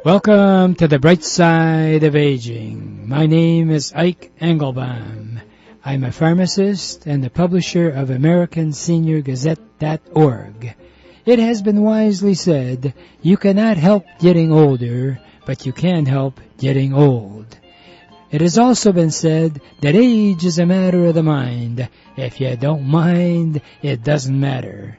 Welcome to the bright side of aging. My name is Ike Engelbaum. I'm a pharmacist and the publisher of AmericanSeniorGazette.org. It has been wisely said, you cannot help getting older, but you can help getting old. It has also been said that age is a matter of the mind. If you don't mind, it doesn't matter.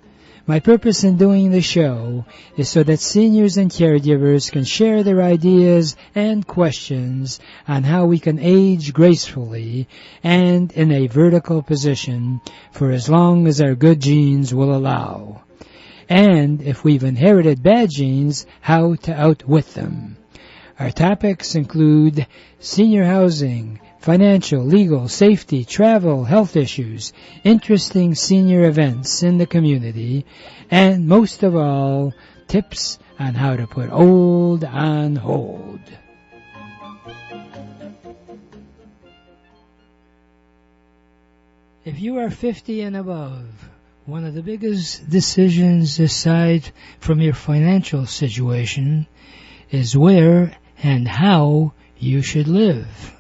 My purpose in doing the show is so that seniors and caregivers can share their ideas and questions on how we can age gracefully and in a vertical position for as long as our good genes will allow. And if we've inherited bad genes, how to outwit them. Our topics include senior housing, financial, legal, safety, travel, health issues, interesting senior events in the community, and most of all, tips on how to put old on hold. If you are 50 and above, one of the biggest decisions aside from your financial situation is where and how you should live.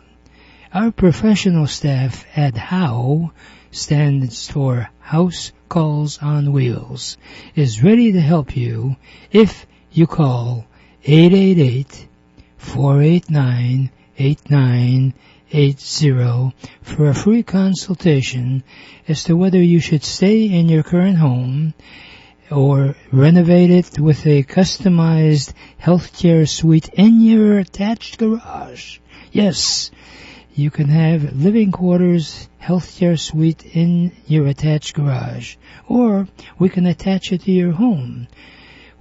Our professional staff at HOW, stands for House Calls on Wheels, is ready to help you if you call 888-489-8980 for a free consultation as to whether you should stay in your current home or renovate it with a customized healthcare suite in your attached garage. Yes, you can have living quarters healthcare suite in your attached garage, or we can attach it to your home.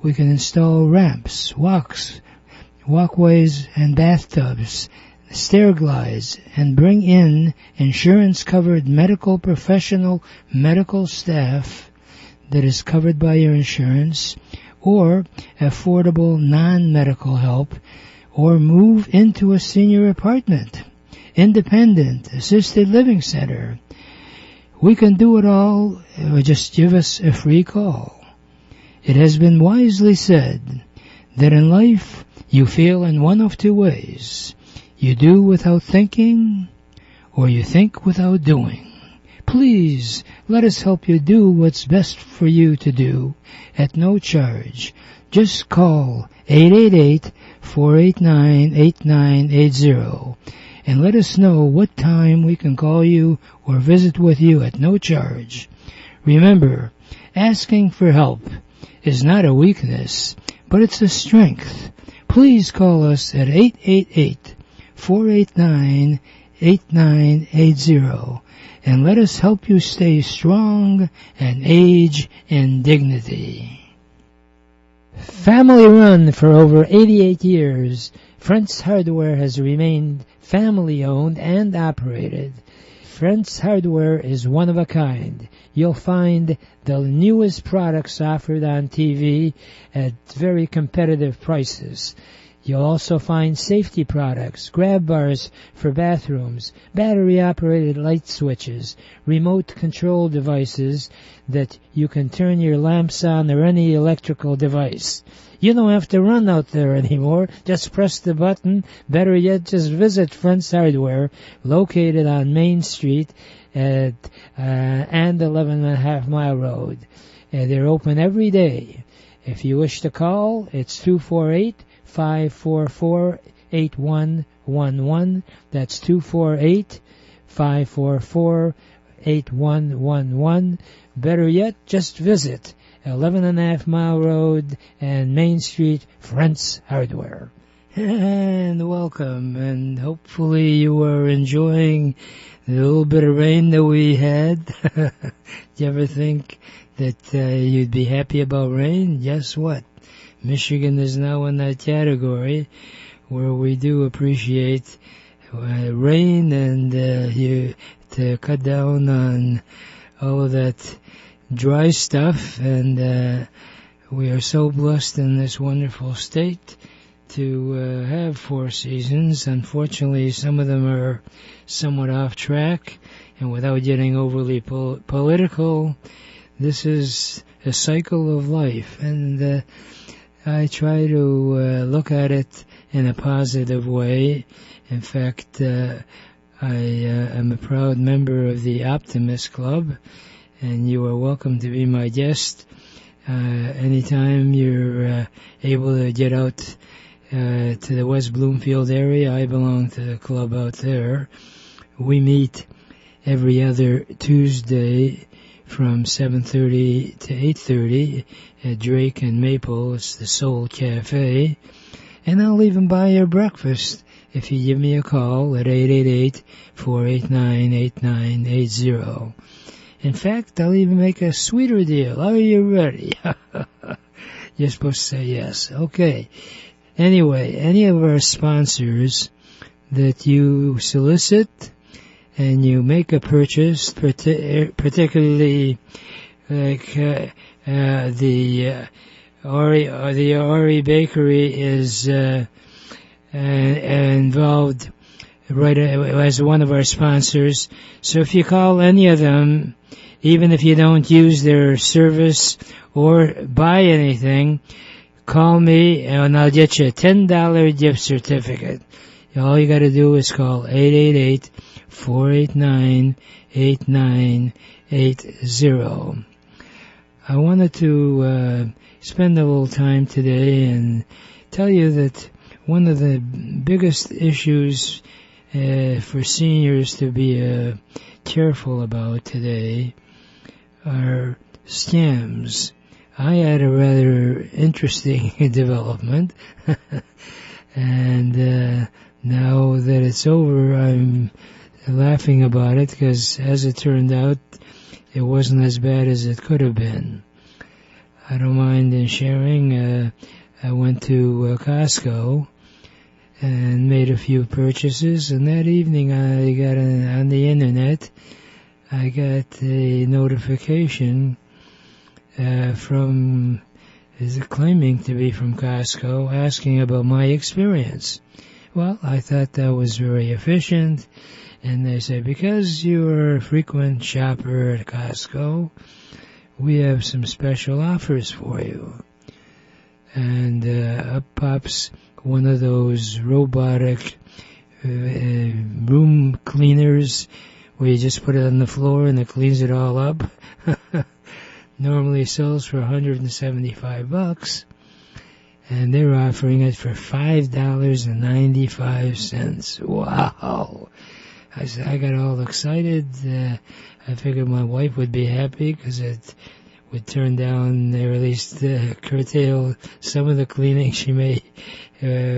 We can install ramps, walkways, and bathtubs, stair glides, and bring in insurance-covered medical professional medical staff that is covered by your insurance, or affordable non-medical help, or move into a senior apartment, independent, assisted living center. We can do it all, or just give us a free call. It has been wisely said that in life you feel in one of two ways. You do without thinking, or you think without doing. Please, let us help you do what's best for you to do at no charge. Just call 888-489-8980 and let us know what time we can call you or visit with you at no charge. Remember, asking for help is not a weakness, but it's a strength. Please call us at 888-489-8980 and let us help you stay strong and age in dignity. Family run for over 88 years, Frentz Hardware has remained family-owned and operated. Frentz Hardware is one of a kind. You'll find the newest products offered on TV at very competitive prices. You'll also find safety products, grab bars for bathrooms, battery-operated light switches, remote control devices that you can turn your lamps on or any electrical device. You don't have to run out there anymore. Just press the button. Better yet, just visit Frentz Hardware, located on Main Street and 11.5 Mile Road. They're open every day. If you wish to call, it's 248-544-8111. That's 248-544-8111. Better yet, just visit 11.5 Mile Road and Main Street, Frentz Hardware. And welcome, and hopefully you are enjoying the little bit of rain that we had. Do you ever think that you'd be happy about rain? Guess what? Michigan is now in that category where we do appreciate rain and you to cut down on all of that dry stuff, and we are so blessed in this wonderful state to have 4 seasons. Unfortunately, some of them are somewhat off track, and without getting overly political, this is a cycle of life, and I try to look at it in a positive way. In fact, I am a proud member of the Optimist Club, and you are welcome to be my guest anytime you're able to get out to the West Bloomfield area. I belong to the club out there. We meet every other Tuesday from 7:30 to 8:30 at Drake and Maple. It's the Soul Cafe. And I'll even buy your breakfast if you give me a call at 888-489-8980. In fact, I'll even make a sweeter deal. Are you ready? You're supposed to say yes. Okay. Anyway, any of our sponsors that you solicit and you make a purchase, particularly like the Ori Bakery is involved right as one of our sponsors. So if you call any of them, even if you don't use their service or buy anything, call me and I'll get you a $10 gift certificate. All you got to do is call 888-489-8980. I wanted to spend a little time today and tell you that one of the biggest issues for seniors to be careful about today are scams. I had a rather interesting development, and now that it's over, I'm laughing about it because, as it turned out, it wasn't as bad as it could have been. I don't mind in sharing. I went to Costco and made a few purchases, and that evening I got on the internet, I got a notification from, is it claiming to be from Costco, asking about my experience. Well, I thought that was very efficient, and they say, because you're a frequent shopper at Costco, we have some special offers for you. And up pops one of those robotic room cleaners where you just put it on the floor and it cleans it all up. Normally sells for $175, and they're offering it for $5.95. Wow! I got all excited. I figured my wife would be happy because it would turn down, or at least curtail some of the cleaning she may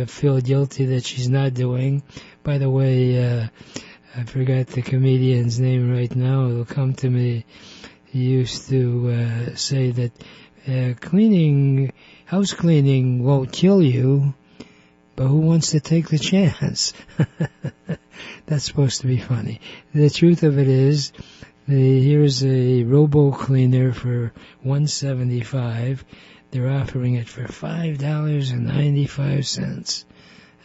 feel guilty that she's not doing. By the way, I forgot the comedian's name right now. It'll come to me. He used to say that house cleaning won't kill you, but who wants to take the chance? That's supposed to be funny. The truth of it is, here's a robo cleaner for $175. They're offering it for $5.95.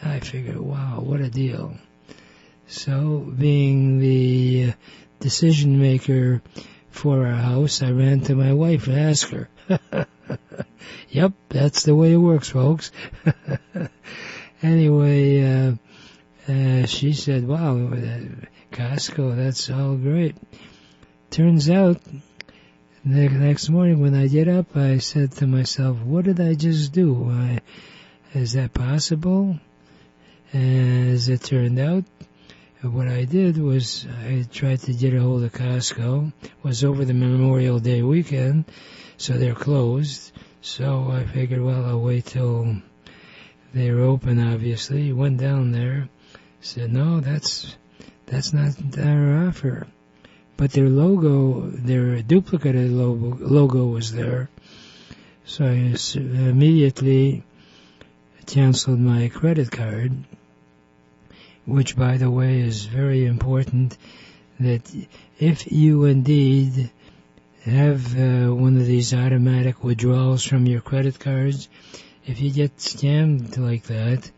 I figured, wow, what a deal. So, being the decision maker for our house, I ran to my wife to ask her. Yep, that's the way it works, folks. Anyway, she said, wow, Costco, that's all great. Turns out, the next morning when I get up, I said to myself, what did I just do? Is that possible? As it turned out, what I did was I tried to get a hold of Costco. It was over the Memorial Day weekend, so they're closed. So I figured, well, I'll wait till they're open, obviously. Went down there, said, no, that's not our offer. But their logo, their duplicate logo was there. So I immediately canceled my credit card, which, by the way, is very important, that if you indeed have one of these automatic withdrawals from your credit cards, if you get scammed like that,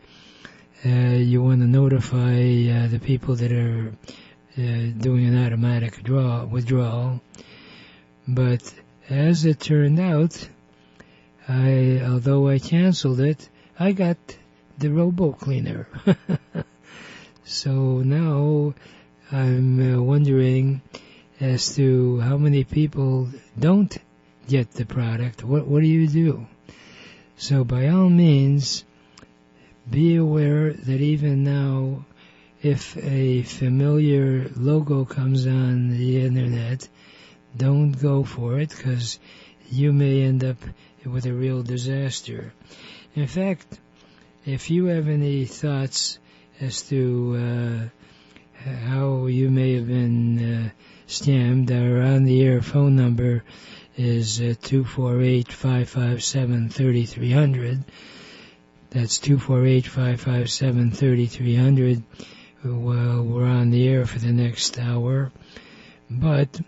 you want to notify the people that are doing an automatic withdrawal. But as it turned out, Although I canceled it, I got the robo cleaner. So now I'm wondering as to how many people don't get the product. What do you do? So by all means, be aware that even now, if a familiar logo comes on the internet, don't go for it, because you may end up with a real disaster. In fact, if you have any thoughts as to how you may have been scammed, our on-the-air phone number is 248-557-3300. That's 248-557-3300. Well, we're on the air for the next hour, but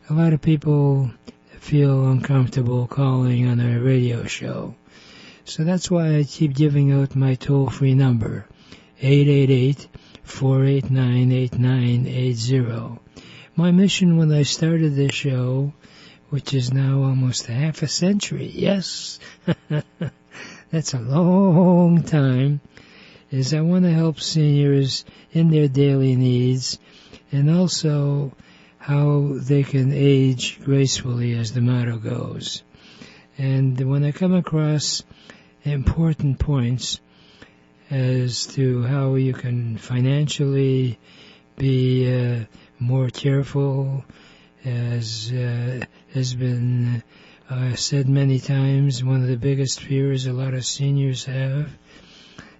a lot of people feel uncomfortable calling on a radio show. So that's why I keep giving out my toll-free number, 888-489-8980. My mission when I started this show, which is now almost half a century, yes, that's a long time, is I want to help seniors in their daily needs and also how they can age gracefully, as the motto goes. And when I come across important points as to how you can financially be more careful, as has been said many times, one of the biggest fears a lot of seniors have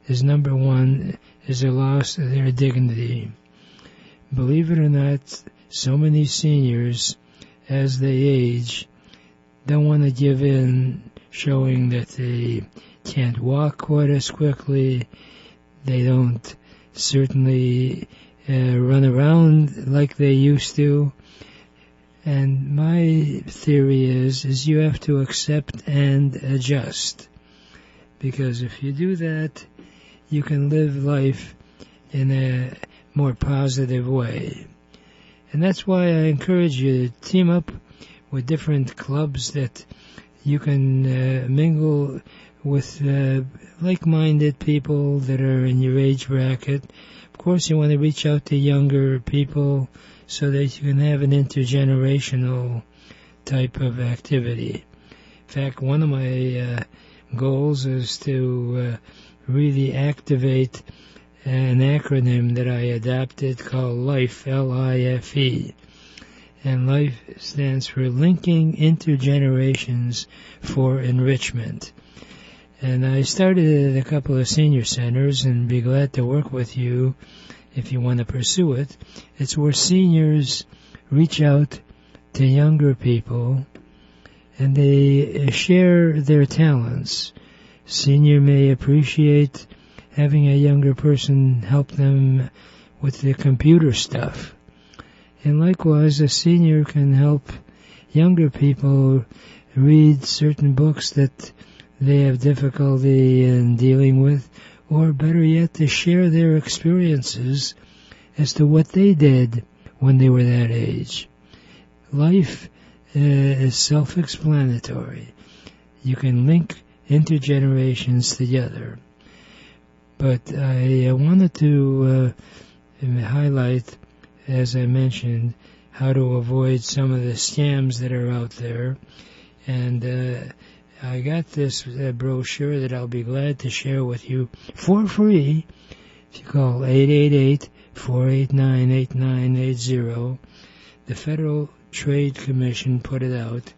is, number one, is the loss of their dignity. Believe it or not, so many seniors, as they age, don't want to give in, showing that they can't walk quite as quickly, they don't certainly run around like they used to. And my theory is you have to accept and adjust. Because if you do that, you can live life in a more positive way. And that's why I encourage you to team up with different clubs that you can mingle with like-minded people that are in your age bracket. Of course, you want to reach out to younger people so that you can have an intergenerational type of activity. In fact, one of my goals is to really activate an acronym that I adopted called LIFE, L-I-F-E. And LIFE stands for Linking Intergenerations for Enrichment. And I started at a couple of senior centers and be glad to work with you if you want to pursue it. It's where seniors reach out to younger people and they share their talents. Senior may appreciate having a younger person help them with the computer stuff. And likewise, a senior can help younger people read certain books that they have difficulty in dealing with, or better yet, to share their experiences as to what they did when they were that age. Life is self-explanatory. You can link intergenerations together. But I wanted to highlight, as I mentioned, how to avoid some of the scams that are out there. And I got this brochure that I'll be glad to share with you for free if you call 888-489-8980. The Federal Trade Commission put it out,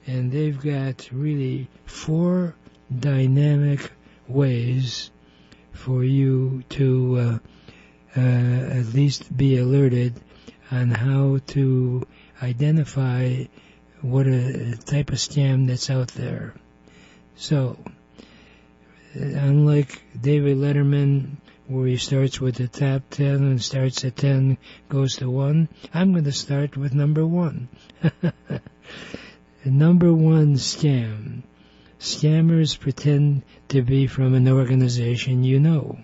and they've got really 4 dynamic ways for you to at least be alerted on how to identify what a type of scam that's out there. So, unlike David Letterman, where he starts with the top 10 and starts at 10, goes to 1, I'm going to start with number 1. Number 1 scam. Scammers pretend to be from an organization you know.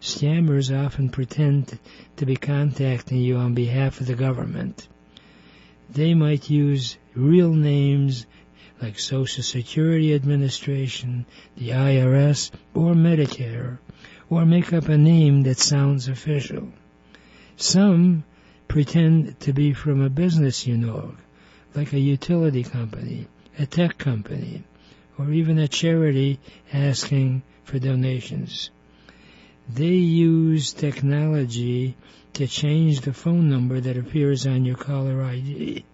Scammers often pretend to be contacting you on behalf of the government. They might use real names like Social Security Administration, the IRS, or Medicare, or make up a name that sounds official. Some pretend to be from a business you know, like a utility company, a tech company, or even a charity asking for donations. They use technology to change the phone number that appears on your caller ID,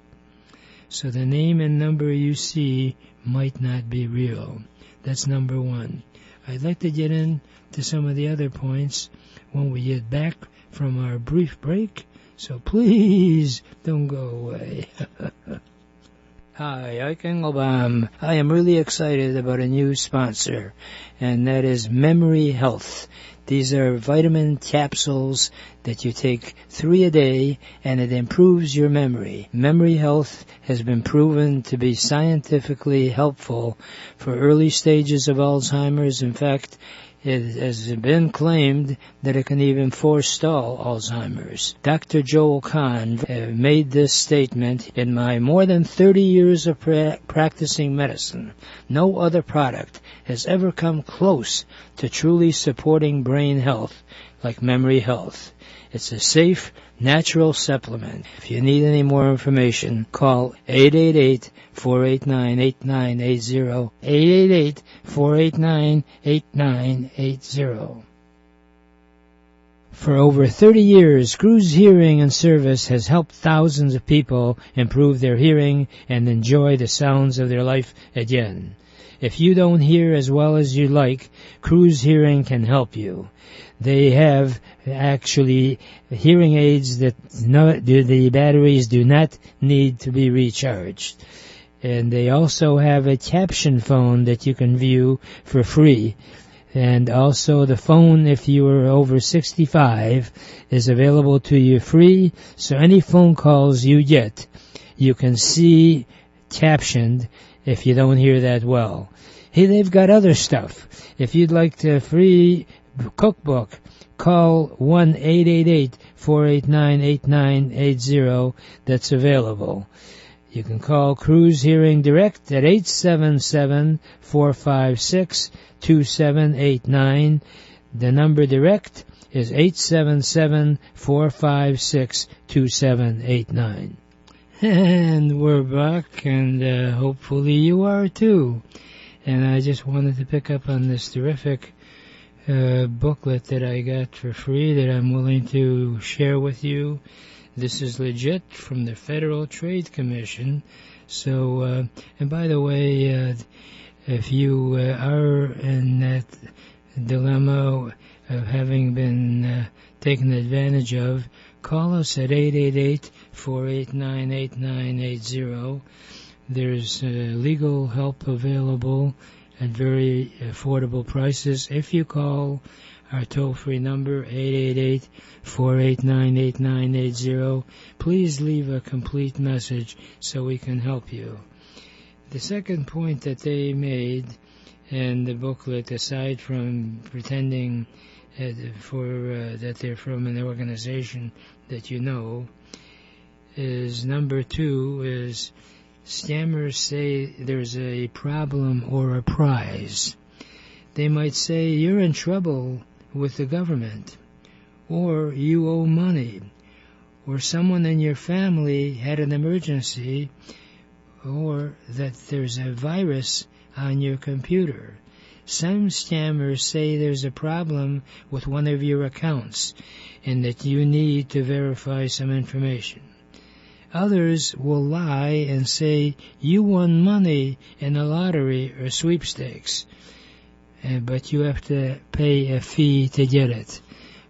so the name and number you see might not be real. That's number one. I'd like to get into some of the other points when we get back from our brief break, so please don't go away. Hi, Ike Engelbaum. I am really excited about a new sponsor, and that is Memory Health. These are vitamin capsules that you take 3 a day, and it improves your memory. Memory Health has been proven to be scientifically helpful for early stages of Alzheimer's. In fact, it has been claimed that it can even forestall Alzheimer's. Dr. Joel Kahn made this statement: in my more than 30 years of practicing medicine, no other product has ever come close to truly supporting brain health like Memory Health. It's a safe, natural supplement. If you need any more information, call 888-489-8980, 888-489-8980. For over 30 years, Cruz Hearing and Service has helped thousands of people improve their hearing and enjoy the sounds of their life again. If you don't hear as well as you like, Cruz Hearing can help you. They have actually hearing aids that the batteries do not need to be recharged. And they also have a caption phone that you can view for free. And also the phone, if you are over 65, is available to you free. So any phone calls you get, you can see captioned if you don't hear that well. Hey, they've got other stuff. If you'd like the free cookbook, call 1-888-489-8980. That's available. You can call Cruz Hearing Direct at 877-456-2789. The number direct is 877-456-2789. And we're back, and hopefully you are too. And I just wanted to pick up on this terrific booklet that I got for free that I'm willing to share with you. This is legit from the Federal Trade Commission. So, and by the way, if you are in that dilemma of having been taken advantage of, call us at 888-489-8980. There's legal help available at very affordable prices. If you call our toll-free number, 888-489-8980, please leave a complete message so we can help you. The second point that they made in the booklet, aside from pretending that they're from an organization that you know, is number 2 is scammers say there's a problem or a prize. They might say you're in trouble with the government, or you owe money, or someone in your family had an emergency, or that there's a virus on your computer. Some scammers say there's a problem with one of your accounts and that you need to verify some information. Others will lie and say you won money in a lottery or sweepstakes, but you have to pay a fee to get it.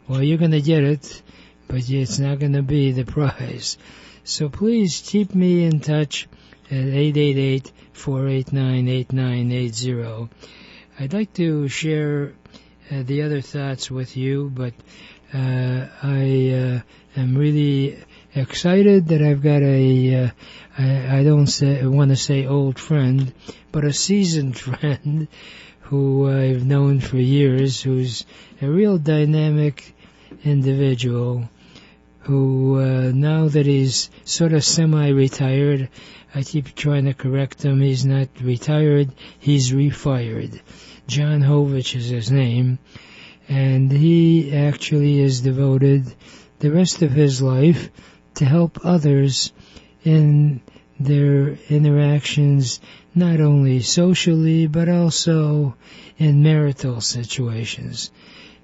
Well, you're going to get it, but it's not going to be the prize. So please keep me in touch at 888-489-8980. I'd like to share the other thoughts with you, but I am really excited that I've got I don't want to say old friend, but a seasoned friend who I've known for years, who's a real dynamic individual who now that he's sort of semi-retired, I keep trying to correct him. He's not retired, he's refired. John Hovich is his name, and he actually is devoted the rest of his life to help others in their interactions, not only socially but also in marital situations.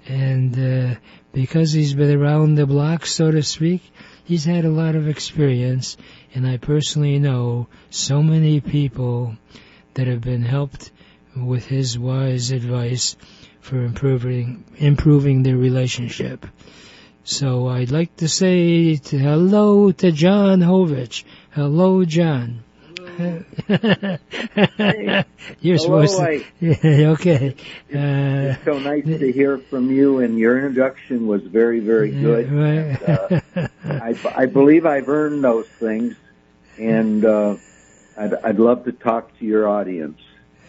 And because he's been around the block, so to speak, he's had a lot of experience, and I personally know so many people that have been helped with his wise advice for improving their relationship. So I'd like to say hello to John Hovich. Hello, John. Hey. You're Hello, supposed to. Ike. Okay. It's so nice to hear from you, and your introduction was very, very good. Right. And, I believe I've earned those things, and I'd love to talk to your audience.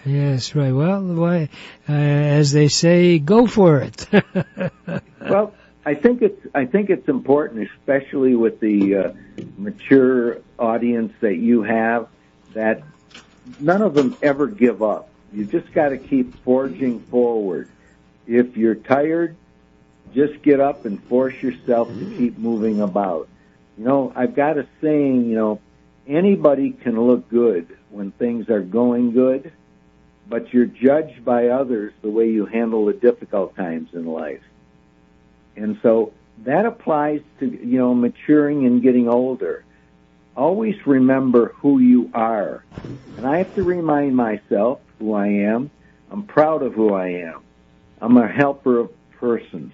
Yes, right. Well, as they say, go for it. Well, I think it's important, especially with the mature audience that you have, that none of them ever give up. You just got to keep forging forward. If you're tired, just get up and force yourself to keep moving about. You know, I've got a saying, you know, anybody can look good when things are going good, but you're judged by others the way you handle the difficult times in life. And so that applies to, you know, maturing and getting older. Always remember who you are. And I have to remind myself who I am. I'm proud of who I am. I'm a helper of persons.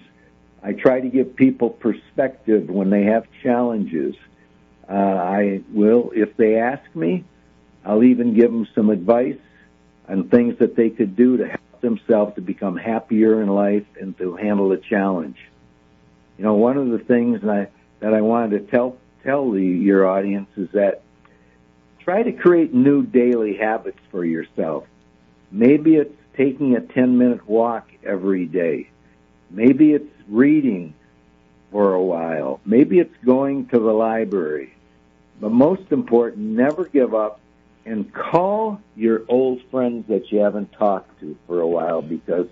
I try to give people perspective when they have challenges. I will, if they ask me, I'll even give them some advice on things that they could do to help themselves to become happier in life and to handle a challenge. You know, one of the things that I wanted to tell your audience is that try to create new daily habits for yourself. Maybe it's taking a 10-minute walk every day. Maybe it's reading for a while. Maybe it's going to the library. But most important, never give up and call your old friends that you haven't talked to for a while, because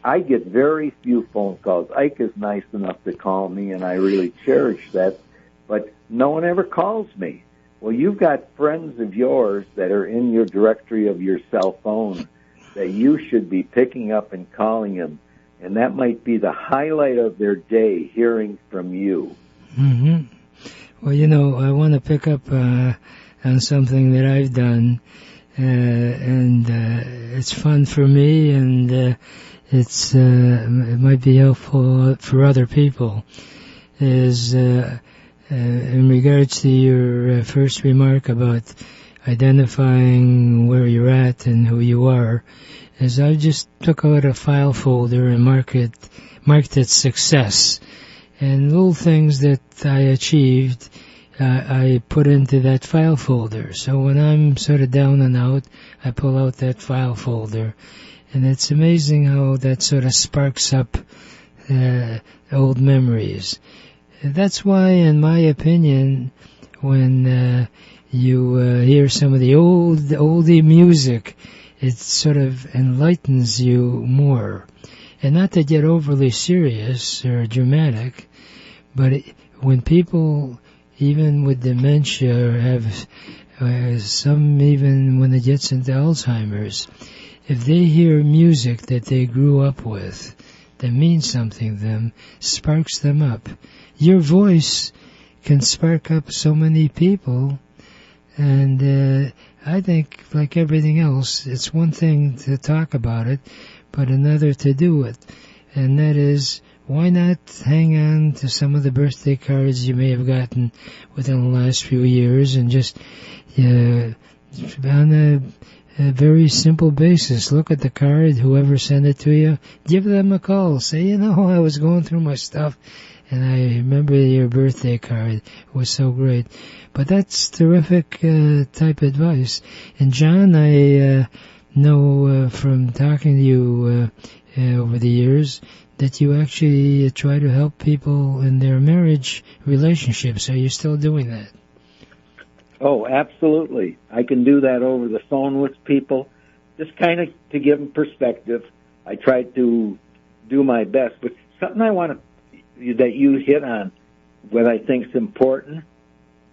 I get very few phone calls. Ike is nice enough to call me, and I really cherish that, but no one ever calls me. Well, you've got friends of yours that are in your directory of your cell phone that you should be picking up and calling them, and that might be the highlight of their day, hearing from you. Mm-hmm. Well, you know, I want to pick up on something that I've done, and it's fun for me, and it might be helpful for other people. Is in regards to your first remark about identifying where you're at and who you are, is I just took out a file folder and marked it success, and little things that I achieved I put into that file folder. So when I'm sort of down and out, I pull out that file folder. And it's amazing how that sort of sparks up old memories. That's why, in my opinion, when you hear some of the oldie music, it sort of enlightens you more. And not to get overly serious or dramatic, but when people, even with dementia, have some even when it gets into Alzheimer's, if they hear music that they grew up with, that means something to them, sparks them up. Your voice can spark up so many people, and I think, like everything else, it's one thing to talk about it, but another to do it. And that is, why not hang on to some of the birthday cards you may have gotten within the last few years, and just on a very simple basis, look at the card, whoever sent it to you, give them a call, say, you know, I was going through my stuff, and I remember your birthday card, it was so great. But that's terrific type advice. And John, I know from talking to you over the years that you actually try to help people in their marriage relationships. Are you still doing that? Oh, absolutely. I can do that over the phone with people, just kind of to give them perspective. I try to do my best, but something I want to, that you hit on, what I think is important,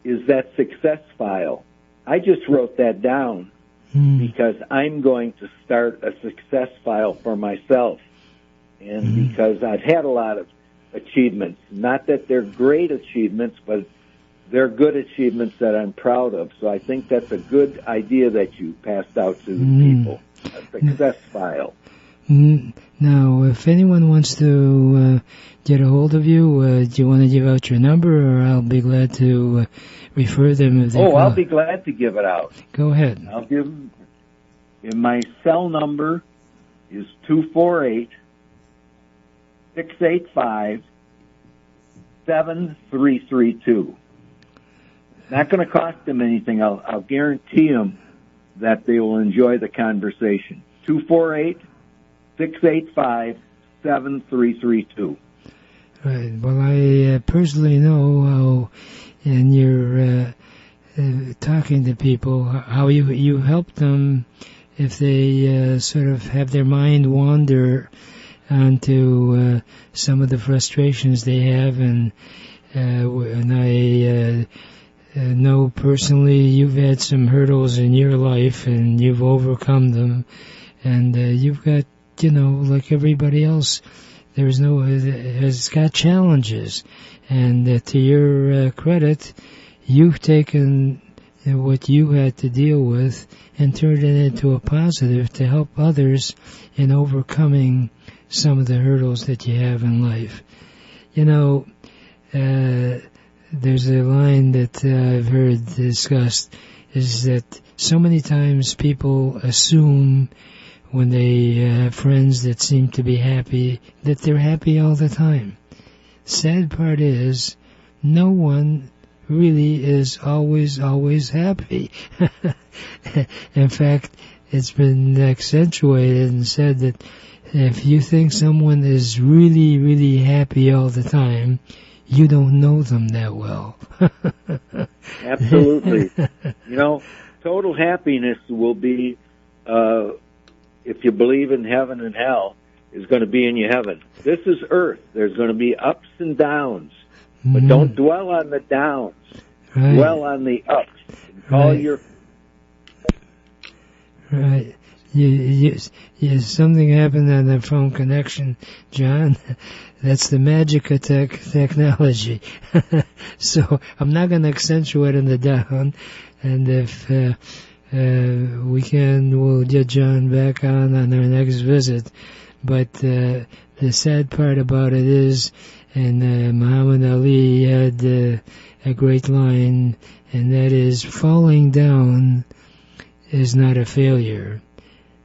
is that success file. I just wrote that down because I'm going to start a success file for myself. And because I've had a lot of achievements, not that they're great achievements, but they're good achievements that I'm proud of. So I think that's a good idea that you passed out to the people, a success file. Now, if anyone wants to get a hold of you, do you want to give out your number, or I'll be glad to refer them if they call? I'll be glad to give it out. Go ahead. I'll give them. My cell number is 248-685-7332. Not going to cost them anything. I'll guarantee them that they will enjoy the conversation. 248-685-7332. Right. Well, I personally know how, in your talking to people, how you help them if they sort of have their mind wander onto some of the frustrations they have, and I know personally you've had some hurdles in your life and you've overcome them, and you've got, like everybody else, has got challenges, and to your credit, you've taken what you had to deal with and turned it into a positive to help others in overcoming some of the hurdles that you have in life. There's a line that I've heard discussed, is that so many times people assume when they have friends that seem to be happy, that they're happy all the time. Sad part is, no one really is always happy. In fact, it's been accentuated and said that if you think someone is really happy all the time, you don't know them that well. Absolutely. Total happiness will be, if you believe in heaven and hell, is going to be in your heaven. This is earth. There's going to be ups and downs. But don't dwell on the downs. Right. Dwell on the ups. And call your... Right. Something happened on the phone connection, John. That's the magic of technology. So I'm not going to accentuate on the down. And if we can, we'll get John back on our next visit. But the sad part about it is, and Muhammad Ali had a great line, and that is, falling down is not a failure.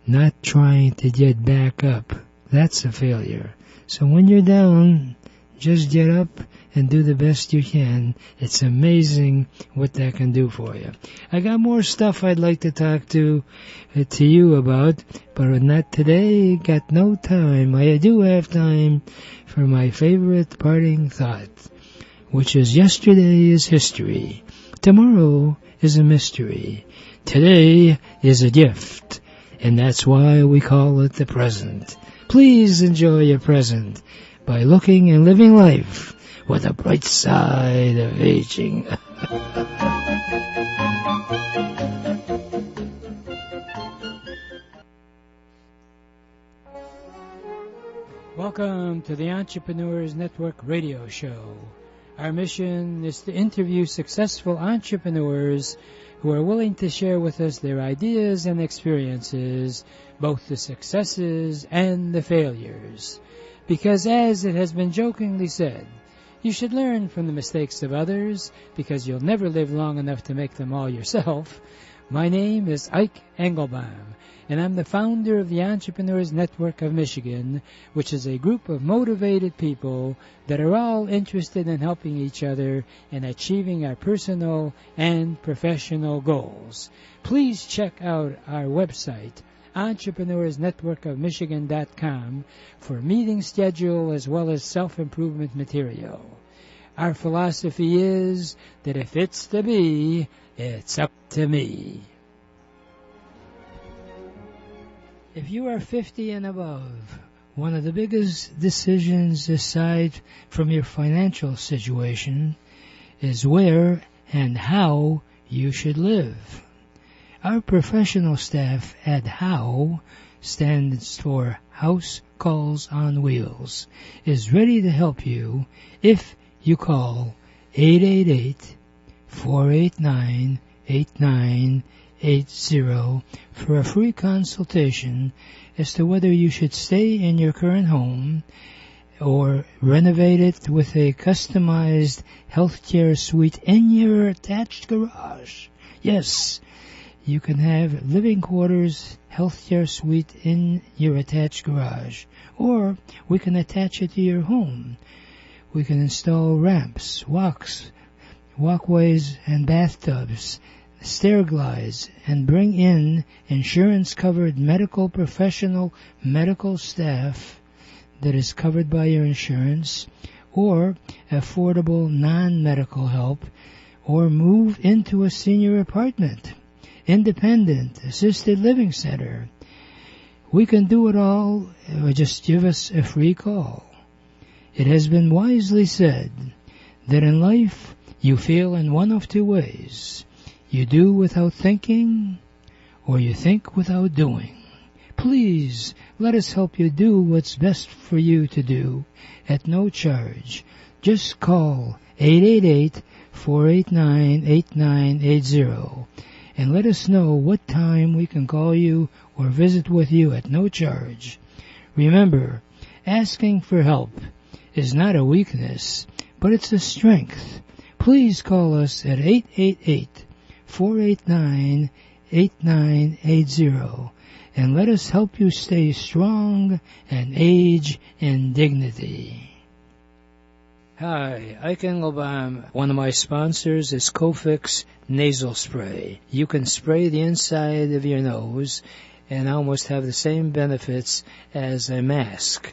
Not trying to get back up, that's a failure. So when you're down, just get up and do the best you can. It's amazing what that can do for you. I got more stuff I'd like to talk to you about, but not today. Got no time. I do have time for my favorite parting thought, which is, yesterday is history. Tomorrow is a mystery. Today is a gift, and that's why we call it the present. Please enjoy your present by looking and living life with the bright side of aging. Welcome to the Entrepreneurs Network radio show. Our mission is to interview successful entrepreneurs who are willing to share with us their ideas and experiences, both the successes and the failures. Because, as it has been jokingly said, you should learn from the mistakes of others, because you'll never live long enough to make them all yourself. My name is Ike Engelbaum, and I'm the founder of the Entrepreneurs Network of Michigan, which is a group of motivated people that are all interested in helping each other in achieving our personal and professional goals. Please check out our website, entrepreneursnetworkofmichigan.com for meeting schedule as well as self-improvement material. Our philosophy is that if it's to be, it's up to me. If you are 50 and above, one of the biggest decisions aside from your financial situation is where and how you should live. Our professional staff at HOW, stands for House Calls on Wheels, is ready to help you if you call 888-489-8980 for a free consultation as to whether you should stay in your current home or renovate it with a customized healthcare suite in your attached garage. Yes, you can have living quarters healthcare suite in your attached garage, or we can attach it to your home. We can install ramps, walkways, and bathtubs, stair glides, and bring in insurance-covered medical professional medical staff that is covered by your insurance, or affordable non-medical help, or move into a senior apartment, independent, assisted living center. We can do it all, or just give us a free call. It has been wisely said that in life you feel in one of two ways. You do without thinking, or you think without doing. Please, let us help you do what's best for you to do at no charge. Just call 888-489-8980 and let us know what time we can call you or visit with you at no charge. Remember, asking for help is not a weakness, but it's a strength. Please call us at 888-489-8980 and let us help you stay strong and age in dignity. Hi, Ike Engelbaum. One of my sponsors is Cofix Nasal Spray. You can spray the inside of your nose and almost have the same benefits as a mask.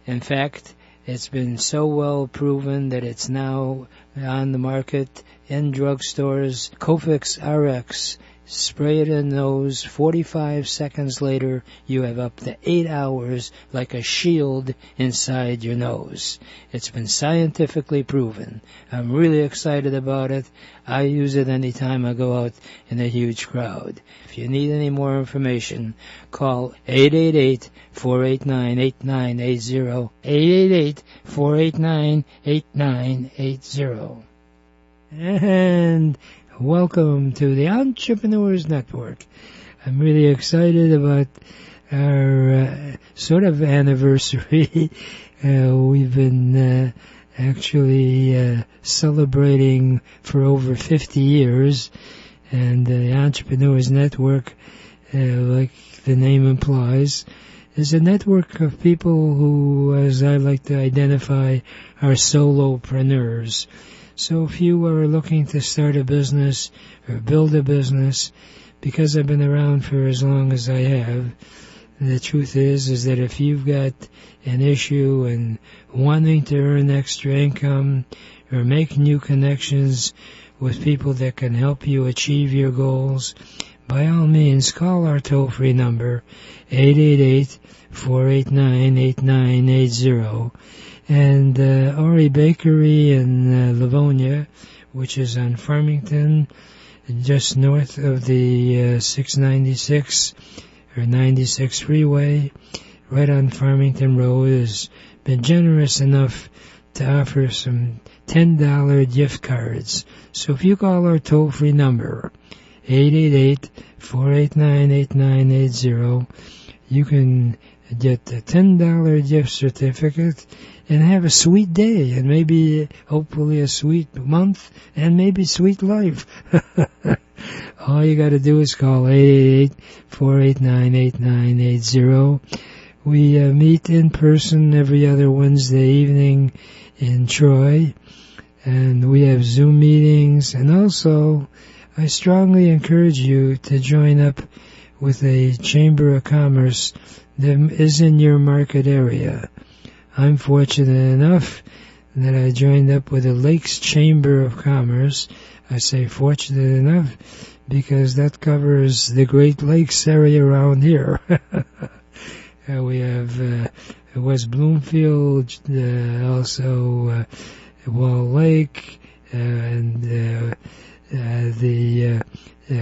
In fact, it's been so well proven that it's now on the market in drugstores. Cofix RX. Spray it in the nose. 45 seconds later, you have up to 8 hours like a shield inside your nose. It's been scientifically proven. I'm really excited about it. I use it anytime I go out in a huge crowd. If you need any more information, call 888-489-8980, 888-489-8980. And welcome to the Entrepreneurs Network. I'm really excited about our sort of anniversary. We've been actually celebrating for over 50 years. And the Entrepreneurs Network, like the name implies, is a network of people who, as I like to identify, are solopreneurs. So if you are looking to start a business or build a business, because I've been around for as long as I have, the truth is that if you've got an issue and wanting to earn extra income or make new connections with people that can help you achieve your goals, by all means call our toll-free number, 888-489-8980. And Ori Bakery in Livonia, which is on Farmington, just north of the 696 or 96 freeway, right on Farmington Road, has been generous enough to offer some $10 gift cards. So if you call our toll-free number, 888-489-8980, you can get a $10 gift certificate and have a sweet day, and maybe, hopefully, a sweet month, and maybe sweet life. All you got to do is call 888-489-8980. We meet in person every other Wednesday evening in Troy, and we have Zoom meetings, and also I strongly encourage you to join up with a Chamber of Commerce that is in your market area. I'm fortunate enough that I joined up with the Lakes Chamber of Commerce. I say fortunate enough because that covers the Great Lakes area around here. We have West Bloomfield, also Wall Lake, and the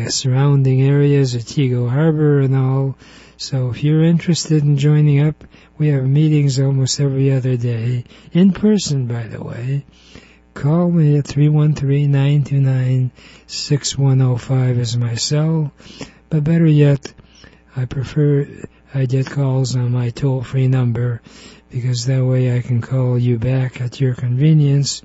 surrounding areas, Otsego Harbor and all. So if you're interested in joining up, we have meetings almost every other day, in person, by the way. Call me at 313-929-6105 is my cell. But better yet, I get calls on my toll-free number, because that way I can call you back at your convenience.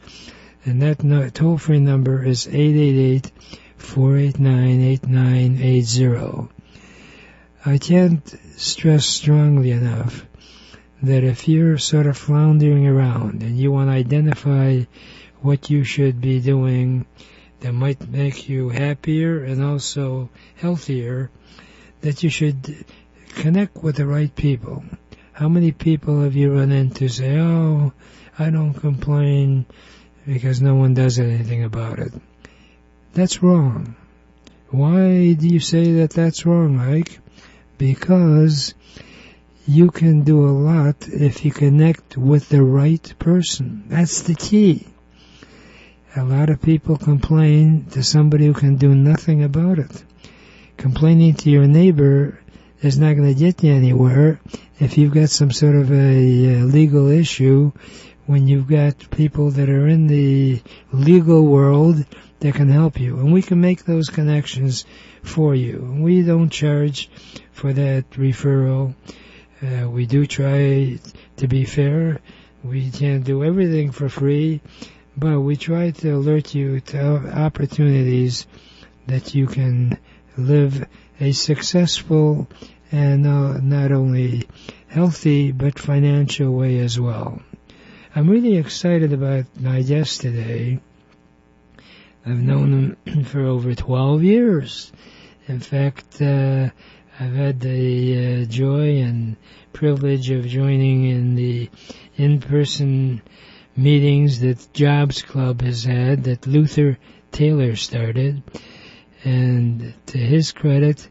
And that toll-free number is 888-489-8980. I can't stress strongly enough that if you're sort of floundering around and you want to identify what you should be doing that might make you happier and also healthier, that you should connect with the right people. How many people have you run into say, oh, I don't complain because no one does anything about it? That's wrong. Why do you say that that's wrong, Ike? Because you can do a lot if you connect with the right person. That's the key. A lot of people complain to somebody who can do nothing about it. Complaining to your neighbor is not going to get you anywhere if you've got some sort of a legal issue, when you've got people that are in the legal world that can help you. And we can make those connections for you. And we don't charge for that referral. We do try to be fair. We can't do everything for free, but we try to alert you to opportunities that you can live a successful and not only healthy but financial way as well. I'm really excited about my guest today. I've known him for over 12 years. In fact, I've had the joy and privilege of joining in the in-person meetings that Jobs Club has had, that Luther Taylor started. And to his credit,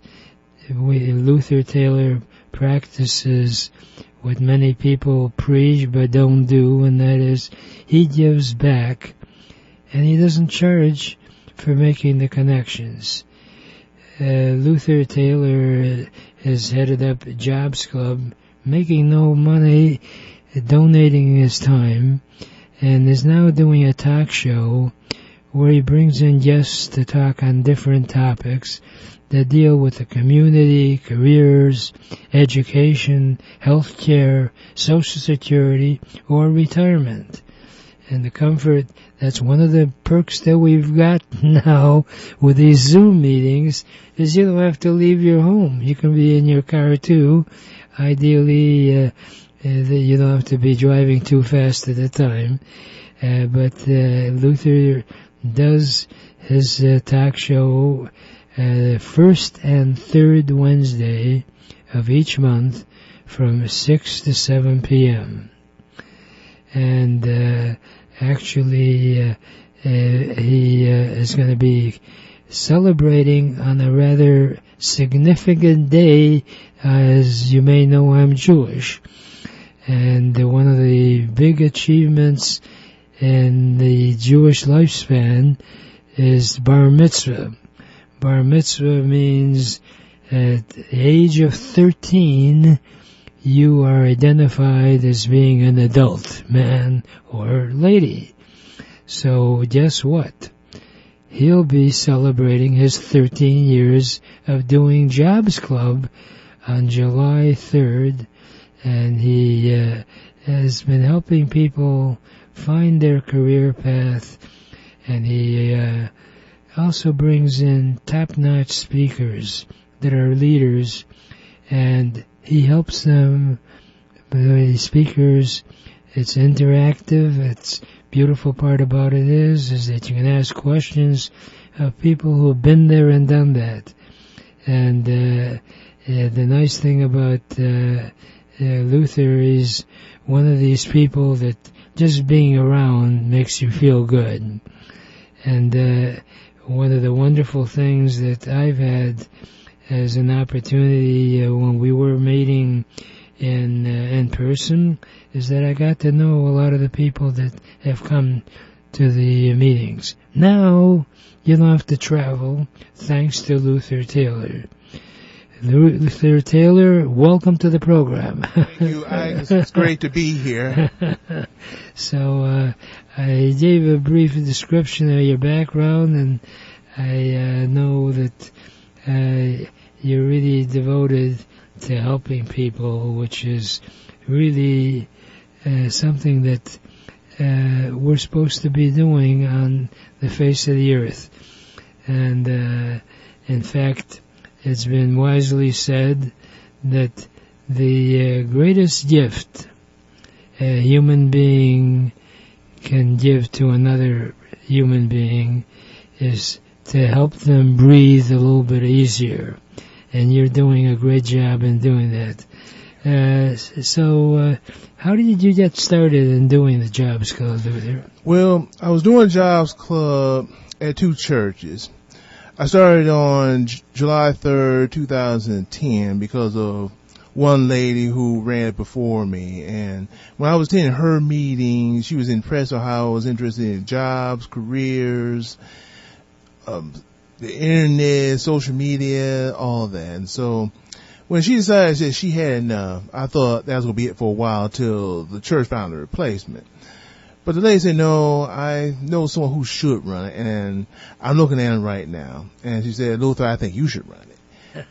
Luther Taylor practices what many people preach but don't do, and that is he gives back, and he doesn't charge for making the connections. Luther Taylor has headed up Jobs Club, making no money, donating his time, and is now doing a talk show where he brings in guests to talk on different topics that deal with the community, careers, education, health care, Social Security, or retirement. And the comfort, that's one of the perks that we've got now with these Zoom meetings, is you don't have to leave your home. You can be in your car too. Ideally, you don't have to be driving too fast at a time. But Luther does his talk show first and third Wednesday of each month from 6 to 7 p.m. And actually he is going to be celebrating on a rather significant day. As you may know, I'm Jewish, and one of the big achievements in the Jewish lifespan is bar mitzvah. Bar mitzvah means at the age of 13, you are identified as being an adult, man or lady. So guess what? He'll be celebrating his 13 years of doing Jobs Club on July 3rd, and he has been helping people find their career path, and he also brings in top-notch speakers that are leaders, and he helps them. The speakers, it's interactive. It's beautiful part about it is that you can ask questions of people who have been there and done that. And the nice thing about Luther is one of these people that just being around makes you feel good. And one of the wonderful things that I've had as an opportunity when we were meeting in person is that I got to know a lot of the people that have come to the meetings. Now you don't have to travel, thanks to Luther Taylor. Luther Taylor, welcome to the program. Thank you, Ike. It's great to be here. So I gave a brief description of your background, and I know that you're really devoted to helping people, which is really something that we're supposed to be doing on the face of the earth. And in fact, it's been wisely said that the greatest gift a human being can give to another human being is to help them breathe a little bit easier. And you're doing a great job in doing that. So how did you get started in doing the Jobs Club, Luther? Well, I was doing Jobs Club at two churches. I started on July 3rd, 2010 because of one lady who ran it before me. And when I was attending her meeting, she was impressed with how I was interested in jobs, careers, the internet, social media, all that. And so when she decided that she had enough, I thought that was going to be it for a while till the church found a replacement. But the lady said, no, I know someone who should run it, and I'm looking at him right now. And she said, Luther, I think you should run it.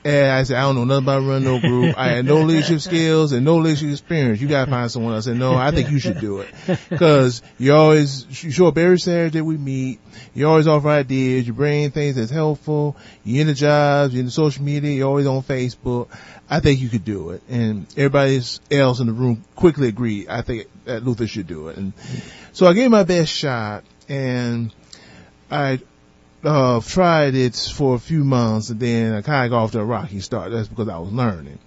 And I said, I don't know nothing about running no group. I had no leadership skills and no leadership experience. You got to find someone else. I said, no, I think you should do it. Because you show up every Saturday we meet. You always offer ideas. You bring things that's helpful. You're into jobs. You're into social media. You're always on Facebook. I think you could do it. And everybody else in the room quickly agreed. I think that Luther should do it. And so I gave my best shot, and I tried it for a few months, and then I kind of got off to a rocky start. That's because I was learning.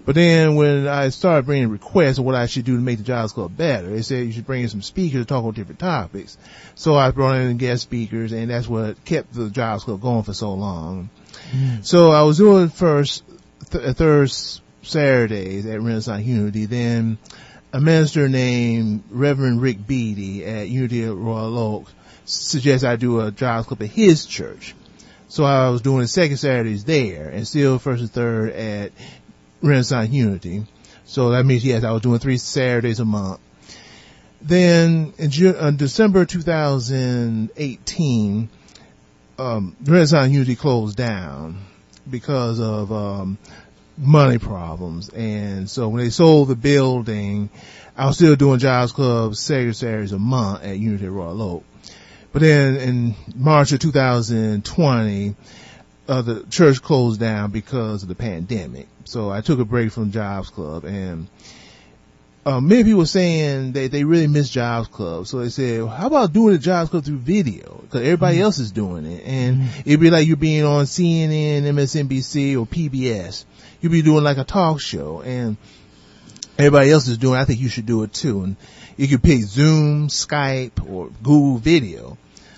But then when I started bringing requests of what I should do to make the Jobs Club better, they said you should bring in some speakers to talk on different topics. So I brought in guest speakers, and that's what kept the Jobs Club going for so long. So I was doing first third Saturdays at Renaissance Unity. Then a minister named Reverend Rick Beatty at Unity at Royal Oak suggested I do a Jobs Club at his church. So I was doing the second Saturdays there, and still first and third at Renaissance Unity. So that means, yes, I was doing 3 Saturdays a month. Then in December 2018, Renaissance Unity closed down because of money problems. And so when they sold the building, I was still doing Jobs Club Saturdays a month at Unity at Royal Oak. But then in March of 2020, the church closed down because of the pandemic. So I took a break from Jobs Club, and many people were saying that they really miss Jobs Club. So they said, well, how about doing the Jobs Club through video? Because everybody else is doing it. And it'd be like you being on CNN, MSNBC, or PBS. You'd be doing like a talk show, and everybody else is doing it. I think you should do it too. And you could pick Zoom, Skype, or Google Video.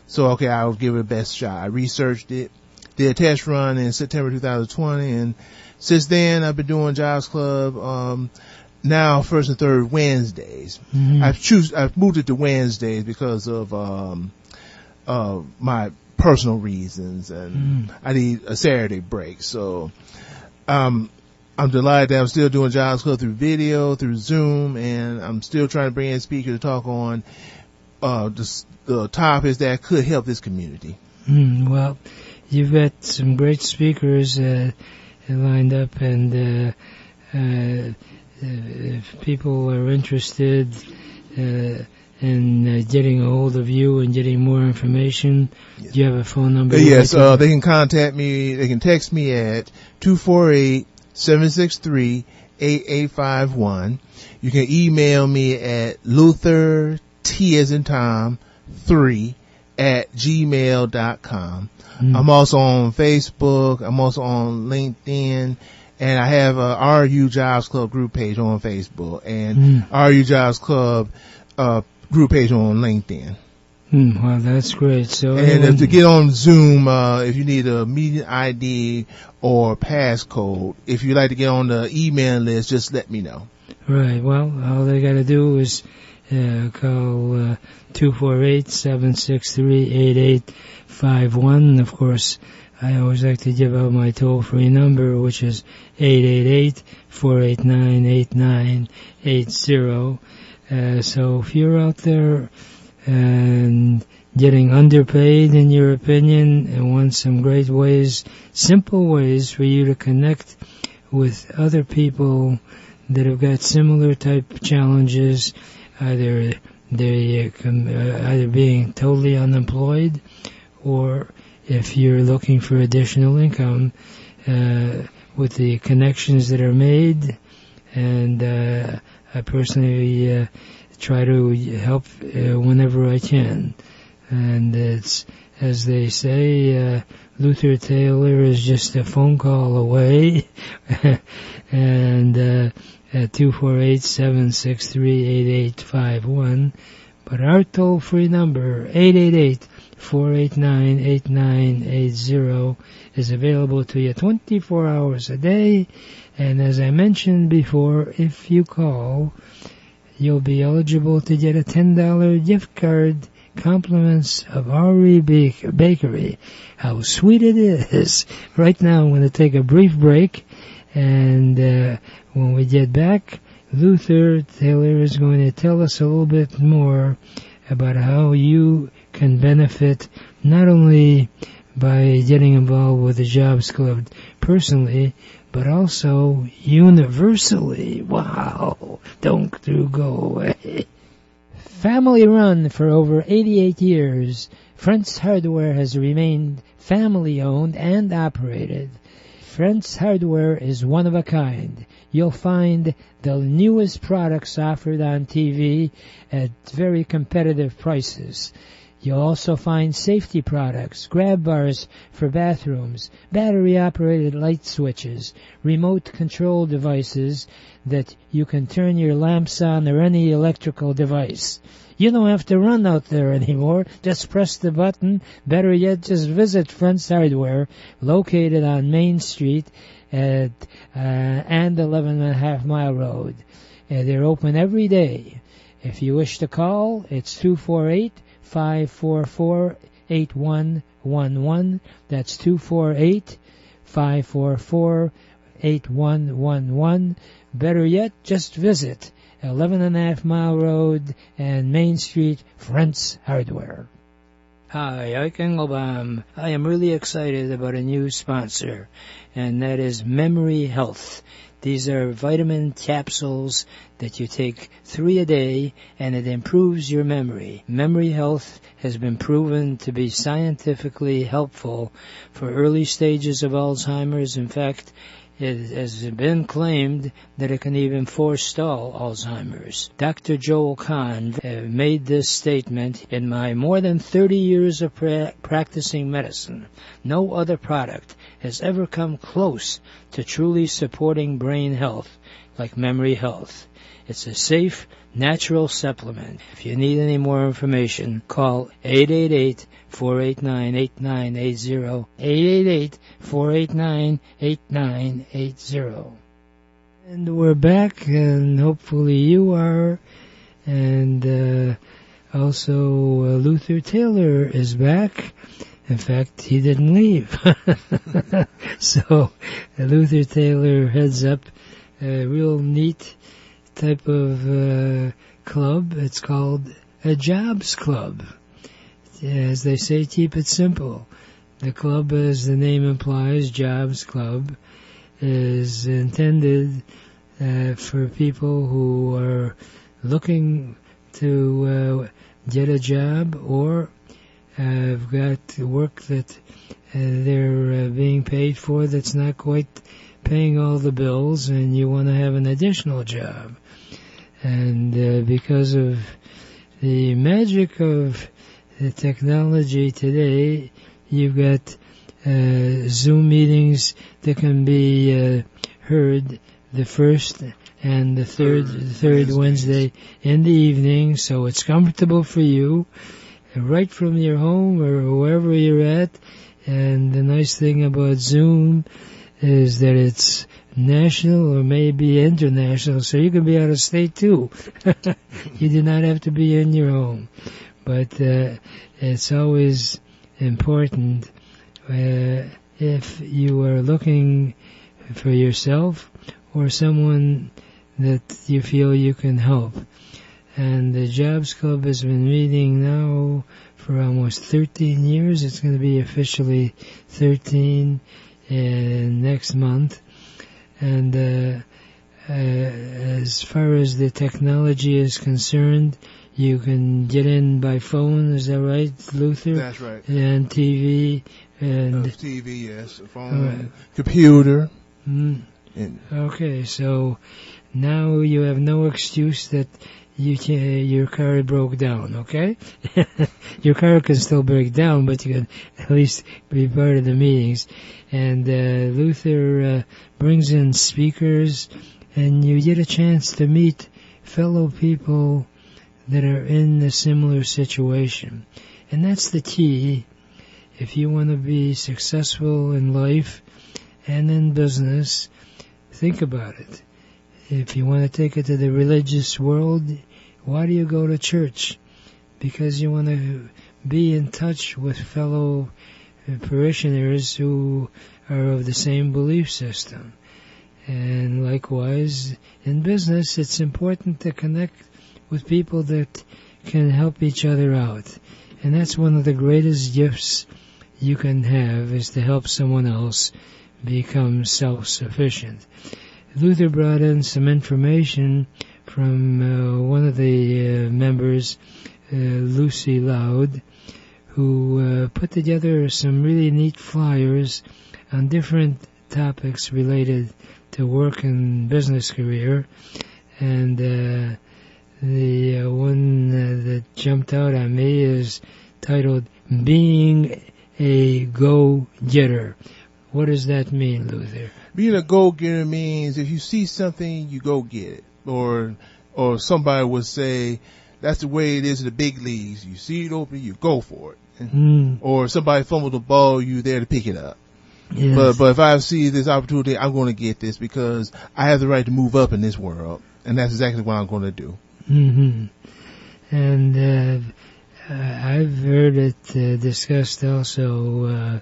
So, okay, I'll give it a best shot. I researched it, did a test run in September 2020, and since then I've been doing Jobs Club, now first and third Wednesdays. I've moved it to Wednesdays because of, my personal reasons, and I need a Saturday break. So, I'm delighted that I'm still doing Jobs Club through video, through Zoom, and I'm still trying to bring in speakers to talk on, the topics that could help this community. Well, you've got some great speakers lined up, and if people are interested in getting a hold of you and getting more information, do you have a phone number? Yes, they can contact me. They can text me at 248-763-8851. You can email me at Luther T as in Tom 3 at gmail.com. Mm. I'm also on Facebook. I'm also on LinkedIn. And I have a RU Jobs Club group page on Facebook and RU Jobs Club group page on LinkedIn. Well, that's great. So, and to get on Zoom, if you need a meeting ID or passcode, if you'd like to get on the email list, just let me know. Right. Well, all they got to do is call 248-763-8851. Of course, I always like to give out my toll-free number, which is 888-489-8980. So if you're out there and getting underpaid, in your opinion, and want some great ways, simple ways for you to connect with other people that have got similar type challenges, either being totally unemployed, or if you're looking for additional income, with the connections that are made, and I personally try to help whenever I can. And it's, as they say, Luther Taylor is just a phone call away, and at 248-763-8851. But our toll-free number, 888-489-8980, is available to you 24 hours a day. And as I mentioned before, if you call, you'll be eligible to get a $10 gift card, compliments of RE Bakery. How sweet it is. Right now, I'm going to take a brief break, and when we get back, Luther Taylor is going to tell us a little bit more about how you can benefit not only by getting involved with the Jobs Club personally, but also universally. Wow! Don't you go away. Family run for over 88 years, Friends Hardware has remained family owned and operated. Friends Hardware is one of a kind. You'll find the newest products offered on TV at very competitive prices. You'll also find safety products, grab bars for bathrooms, battery-operated light switches, remote control devices that you can turn your lamps on or any electrical device. You don't have to run out there anymore. Just press the button. Better yet, just visit Friends Hardware, located on Main Street and 11.5 Mile Road. They're open every day. If you wish to call, it's 248-544-8111. That's 248-544-8111. Better yet, just visit 11.5 Mile Road and Main Street, Friends Hardware. Hi, Ike Engelbaum. I am really excited about a new sponsor, and that is Memory Health. These are vitamin capsules that you take 3 a day, and it improves your memory. Memory Health has been proven to be scientifically helpful for early stages of Alzheimer's. In fact, it has been claimed that it can even forestall Alzheimer's. Dr. Joel Kahn made this statement: in my more than 30 years of practicing medicine, no other product has ever come close to truly supporting brain health like Memory Health. It's a safe, natural supplement. If you need any more information, call 888-489-8980, 888-489-8980. And we're back, and hopefully you are, and also Luther Taylor is back. In fact, he didn't leave. So Luther Taylor heads up a real neat type of club. It's called a Jobs Club. As they say, keep it simple. The club, as the name implies, Jobs Club, is intended for people who are looking to get a job or have got work that they're being paid for that's not quite paying all the bills, and you want to have an additional job. And because of the magic of the technology today, you've got Zoom meetings that can be heard the first and the third Wednesday in the evening, so it's comfortable for you, right from your home or wherever you're at. And the nice thing about Zoom is that it's national or maybe international, so you can be out of state too. You do not have to be in your home. But it's always important if you are looking for yourself or someone that you feel you can help. And the Jobs Club has been meeting now for almost 13 years. It's going to be officially 13 next month. And as far as the technology is concerned, you can get in by phone, is that right, Luther? That's right. And TV. And TV, yes. Phone, computer. Okay, so now you have no excuse that your car broke down, okay? Your car can still break down, but you can at least be part of the meetings. And Luther brings in speakers, and you get a chance to meet fellow people that are in a similar situation. And that's the key. If you want to be successful in life and in business, think about it. If you want to take it to the religious world, why do you go to church? Because you want to be in touch with fellow parishioners who are of the same belief system. And likewise, in business, it's important to connect with people that can help each other out. And that's one of the greatest gifts you can have, is to help someone else become self-sufficient. Luther brought in some information from one of the members, Lucy Loud, who put together some really neat flyers on different topics related to work and business career. And the one that jumped out at me is titled Being a Go-Getter. What does that mean, Luther? Being a go-getter means if you see something, you go get it. Or somebody would say, that's the way it is in the big leagues. You see it open, you go for it. Or somebody fumbled the ball, you there to pick it up. Yes. But if I see this opportunity, I'm going to get this because I have the right to move up in this world. And that's exactly what I'm going to do. Mm-hmm. And I've heard it discussed also,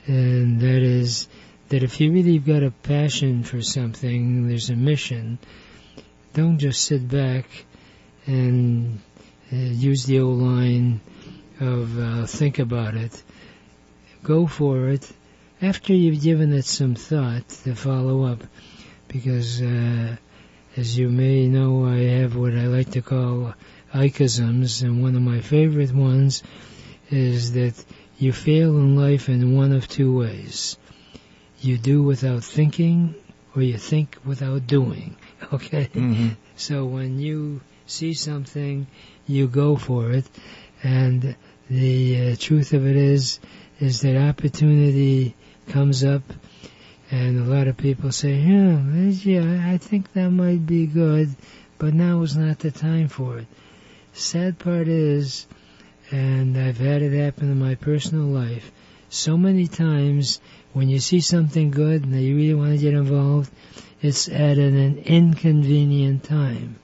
and that is that if you really got a passion for something, there's a mission, don't just sit back and use the old line of think about it. Go for it after you've given it some thought to follow up, because as you may know, I have what I like to call Ikeisms, and one of my favorite ones is that you fail in life in one of two ways. You do without thinking, or you think without doing. Okay? Mm-hmm. So when you see something, you go for it, and the truth of it is that opportunity comes up, and a lot of people say, yeah, I think that might be good, but now is not the time for it. Sad part is, and I've had it happen in my personal life, so many times when you see something good and you really want to get involved, it's at an inconvenient time.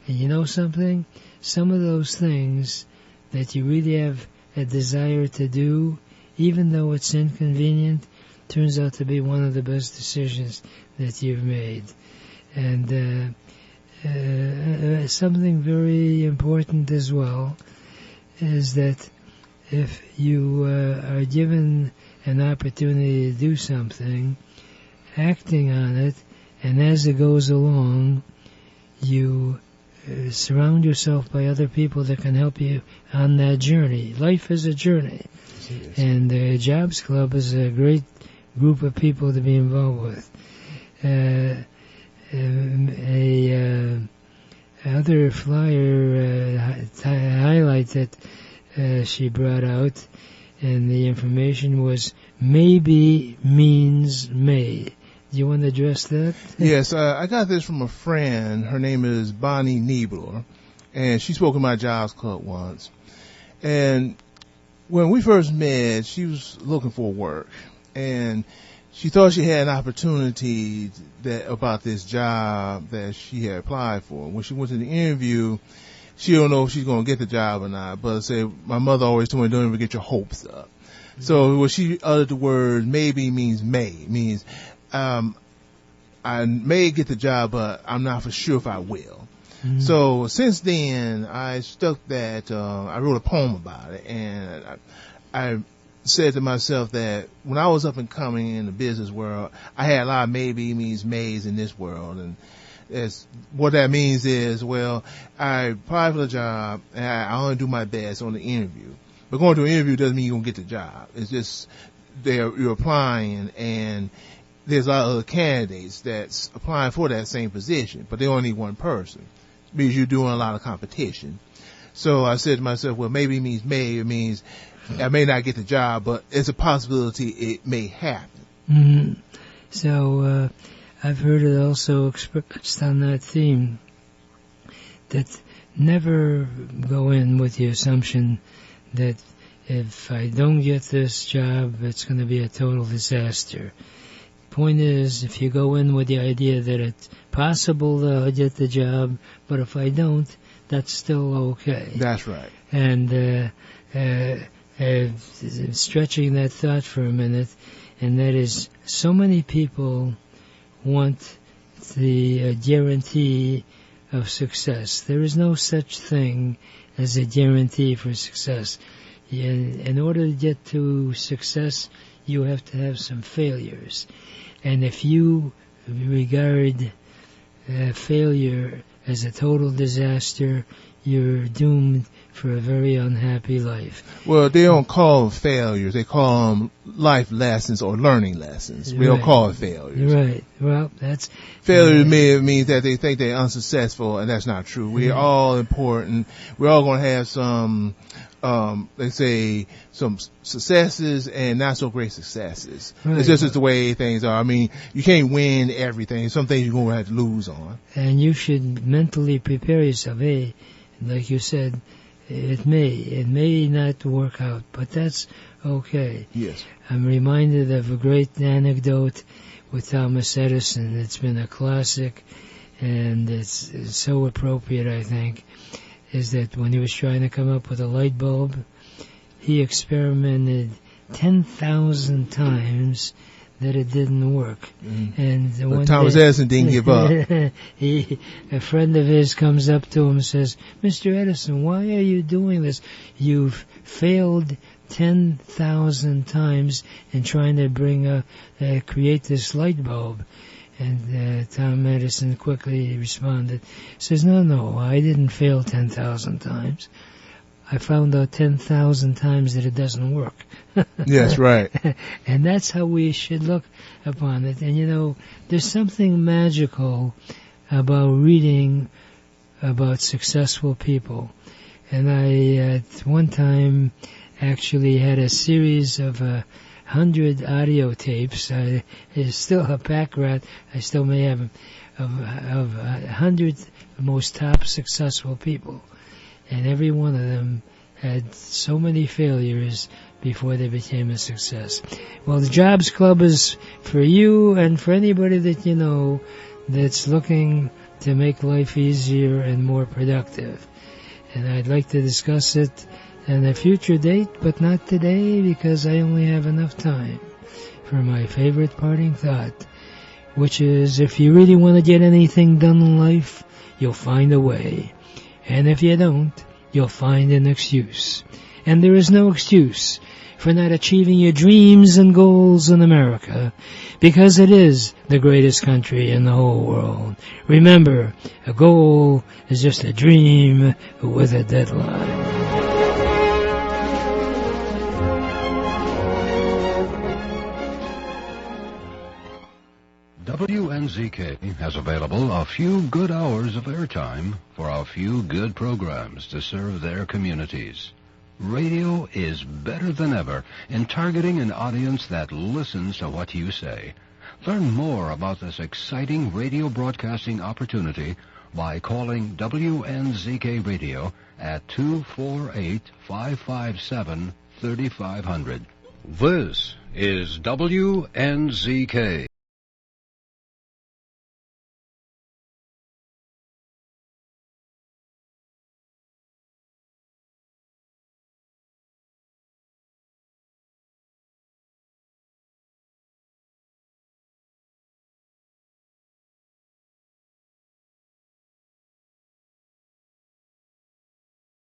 And you know something? Some of those things that you really have a desire to do, even though it's inconvenient, turns out to be one of the best decisions that you've made. And something very important as well is that if you are given an opportunity to do something, acting on it, and as it goes along, you surround yourself by other people that can help you on that journey. Life is a journey. Yes. And the Jobs Club is a great group of people to be involved with. Other flyer highlight that she brought out, and the information was maybe means may. Do you want to address that? Yes, I got this from a friend. Her name is Bonnie Niebler, and she spoke in my Jobs Club once. And when we first met, she was looking for work, and she thought she had an opportunity about this job that she had applied for. When she went to the interview, she don't know if she's going to get the job or not, but my mother always told me, don't ever get your hopes up. Mm-hmm. So when she uttered the word maybe means means I may get the job, but I'm not for sure if I will. Mm-hmm. So since then, I stuck that, I wrote a poem about it, and I said to myself that when I was up and coming in the business world, I had a lot of maybe means mays in this world. And what that means is, well, I applied for the job, and I only do my best on the interview. But going to an interview doesn't mean you're going to get the job. It's just you're applying, and there's a lot of other candidates that's applying for that same position, but they only need one person. It means you're doing a lot of competition. So I said to myself, well, maybe means may. It means I may not get the job, but it's a possibility it may happen. Mm-hmm. So I've heard it also expressed on that theme, that never go in with the assumption that if I don't get this job, it's going to be a total disaster. Point is, if you go in with the idea that it's possible that I'll get the job, but if I don't, that's still okay. That's right. And stretching that thought for a minute, and that is, so many people want the guarantee of success. There is no such thing as a guarantee for success. In order to get to success, you have to have some failures. And if you regard failure as a total disaster, you're doomed for a very unhappy life. Well, they don't call them failures. They call them life lessons or learning lessons. We don't call it failures. Right. Well, that's... Failure means that they think they're unsuccessful, and that's not true. We're all important. We're all going to have some, let's say, some successes and not so great successes. Right. It's just the way things are. I mean, you can't win everything. Some things you're going to have to lose on. And you should mentally prepare yourself. Hey, like you said, it may not work out, but that's okay. Yes. I'm reminded of a great anecdote with Thomas Edison. It's been a classic, and it's so appropriate, I think, is that when he was trying to come up with a light bulb, he experimented 10,000 times that it didn't work. Mm. But Thomas Edison didn't give up. A friend of his comes up to him and says, Mr. Edison, why are you doing this? You've failed 10,000 times in trying to create this light bulb. And Tom Edison quickly responded, says, no, I didn't fail 10,000 times. I found out 10,000 times that it doesn't work. Yes, right. And that's how we should look upon it. And, there's something magical about reading about successful people. And I, at one time, actually had a series of 100 audio tapes. It's still a pack rat. I still may have of 100 most top successful people. And every one of them had so many failures before they became a success. Well, the Jobs Club is for you and for anybody that you know that's looking to make life easier and more productive. And I'd like to discuss it in a future date, but not today because I only have enough time for my favorite parting thought, which is if you really want to get anything done in life, you'll find a way. And if you don't, you'll find an excuse. And there is no excuse for not achieving your dreams and goals in America, because it is the greatest country in the whole world. Remember, a goal is just a dream with a deadline. WNZK has available a few good hours of airtime for a few good programs to serve their communities. Radio is better than ever in targeting an audience that listens to what you say. Learn more about this exciting radio broadcasting opportunity by calling WNZK Radio at 248-557-3500. This is WNZK.